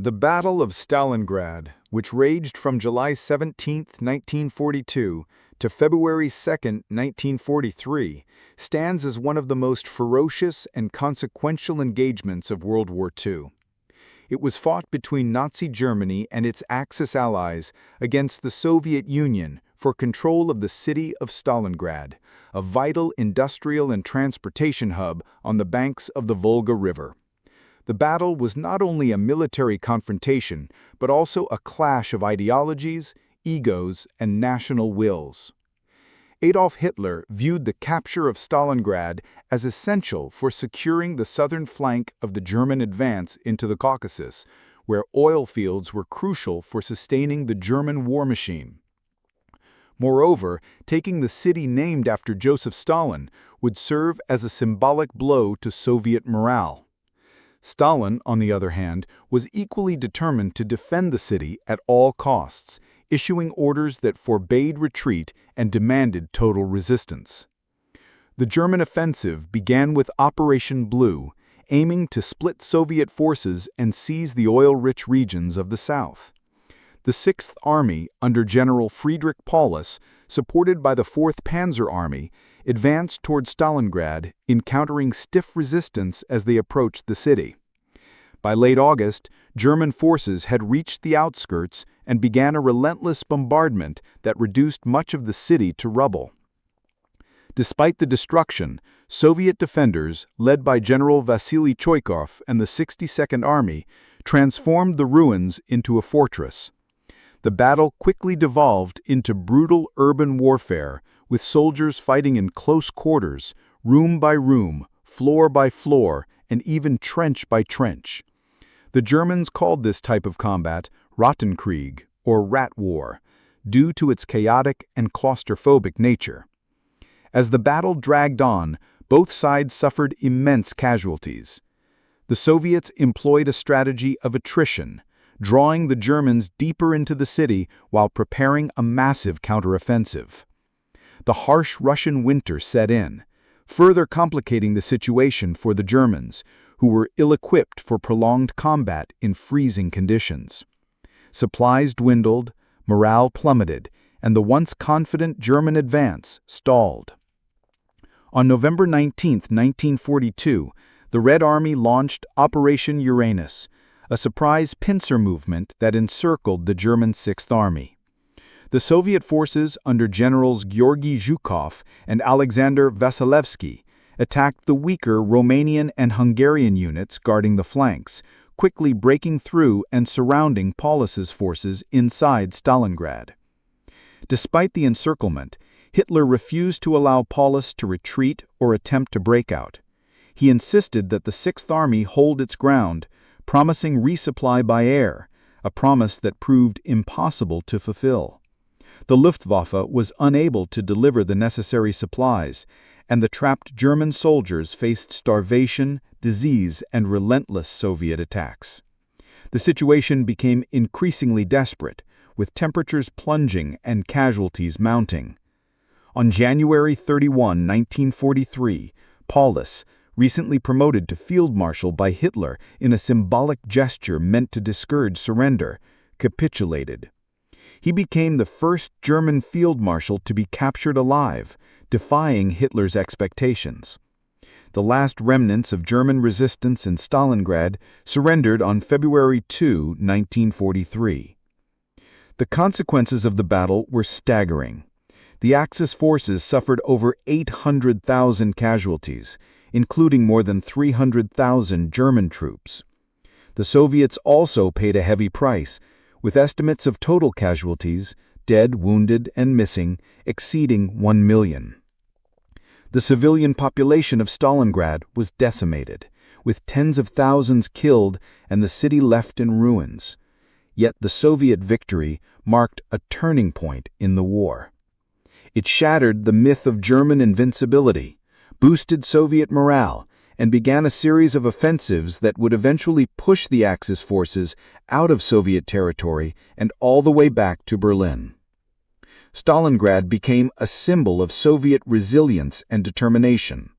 The Battle of Stalingrad, which raged from July 17, 1942 to February 2, 1943, stands as one of the most ferocious and consequential engagements of World War II. It was fought between Nazi Germany and its Axis allies against the Soviet Union for control of the city of Stalingrad, a vital industrial and transportation hub on the banks of the Volga River. The battle was not only a military confrontation, but also a clash of ideologies, egos, and national wills. Adolf Hitler viewed the capture of Stalingrad as essential for securing the southern flank of the German advance into the Caucasus, where oil fields were crucial for sustaining the German war machine. Moreover, taking the city named after Joseph Stalin would serve as a symbolic blow to Soviet morale. Stalin, on the other hand, was equally determined to defend the city at all costs, issuing orders that forbade retreat and demanded total resistance. The German offensive began with Operation Blue, aiming to split Soviet forces and seize the oil-rich regions of the south. The Sixth Army, under General Friedrich Paulus, supported by the Fourth Panzer Army, advanced toward Stalingrad, encountering stiff resistance as they approached the city. By late August, German forces had reached the outskirts and began a relentless bombardment that reduced much of the city to rubble. Despite the destruction, Soviet defenders, led by General Vasily Choykov and the 62nd Army, transformed the ruins into a fortress. The battle quickly devolved into brutal urban warfare, with soldiers fighting in close quarters, room by room, floor by floor, and even trench by trench. The Germans called this type of combat Rattenkrieg, or Rat War, due to its chaotic and claustrophobic nature. As the battle dragged on, both sides suffered immense casualties. The Soviets employed a strategy of attrition, drawing the Germans deeper into the city while preparing a massive counteroffensive. The harsh Russian winter set in, further complicating the situation for the Germans, who were ill-equipped for prolonged combat in freezing conditions. Supplies dwindled, morale plummeted, and the once confident German advance stalled. On November 19, 1942, the Red Army launched Operation Uranus, a surprise pincer movement that encircled the German Sixth Army. The Soviet forces under Generals Georgy Zhukov and Alexander Vasilevsky attacked the weaker Romanian and Hungarian units guarding the flanks, quickly breaking through and surrounding Paulus's forces inside Stalingrad. Despite the encirclement, Hitler refused to allow Paulus to retreat or attempt to break out. He insisted that the Sixth Army hold its ground, promising resupply by air, a promise that proved impossible to fulfill. The Luftwaffe was unable to deliver the necessary supplies, and the trapped German soldiers faced starvation, disease, and relentless Soviet attacks. The situation became increasingly desperate, with temperatures plunging and casualties mounting. On January 31, 1943, Paulus, recently promoted to field marshal by Hitler in a symbolic gesture meant to discourage surrender, capitulated. He became the first German field marshal to be captured alive, defying Hitler's expectations. The last remnants of German resistance in Stalingrad surrendered on February 2, 1943. The consequences of the battle were staggering. The Axis forces suffered over 800,000 casualties, including more than 300,000 German troops. The Soviets also paid a heavy price, with estimates of total casualties, dead, wounded, and missing, exceeding 1 million. The civilian population of Stalingrad was decimated, with tens of thousands killed and the city left in ruins. Yet the Soviet victory marked a turning point in the war. It shattered the myth of German invincibility, boosted Soviet morale, and began a series of offensives that would eventually push the Axis forces out of Soviet territory and all the way back to Berlin. Stalingrad became a symbol of Soviet resilience and determination.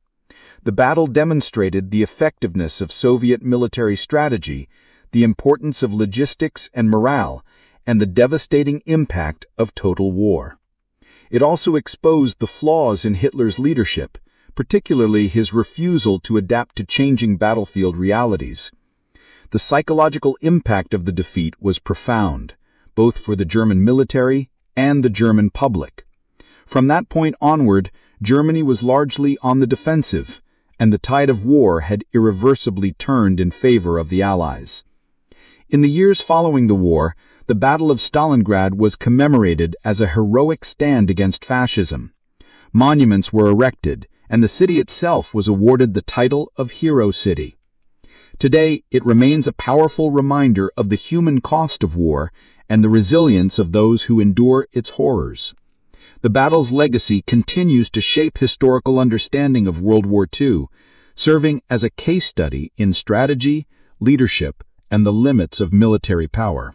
The battle demonstrated the effectiveness of Soviet military strategy, the importance of logistics and morale, and the devastating impact of total war. It also exposed the flaws in Hitler's leadership, particularly his refusal to adapt to changing battlefield realities. The psychological impact of the defeat was profound, both for the German military and the German public. From that point onward, Germany was largely on the defensive, and the tide of war had irreversibly turned in favor of the Allies. In the years following the war, the Battle of Stalingrad was commemorated as a heroic stand against fascism. Monuments were erected, and the city itself was awarded the title of Hero City. Today, it remains a powerful reminder of the human cost of war and the resilience of those who endure its horrors. The battle's legacy continues to shape historical understanding of World War II, serving as a case study in strategy, leadership, and the limits of military power.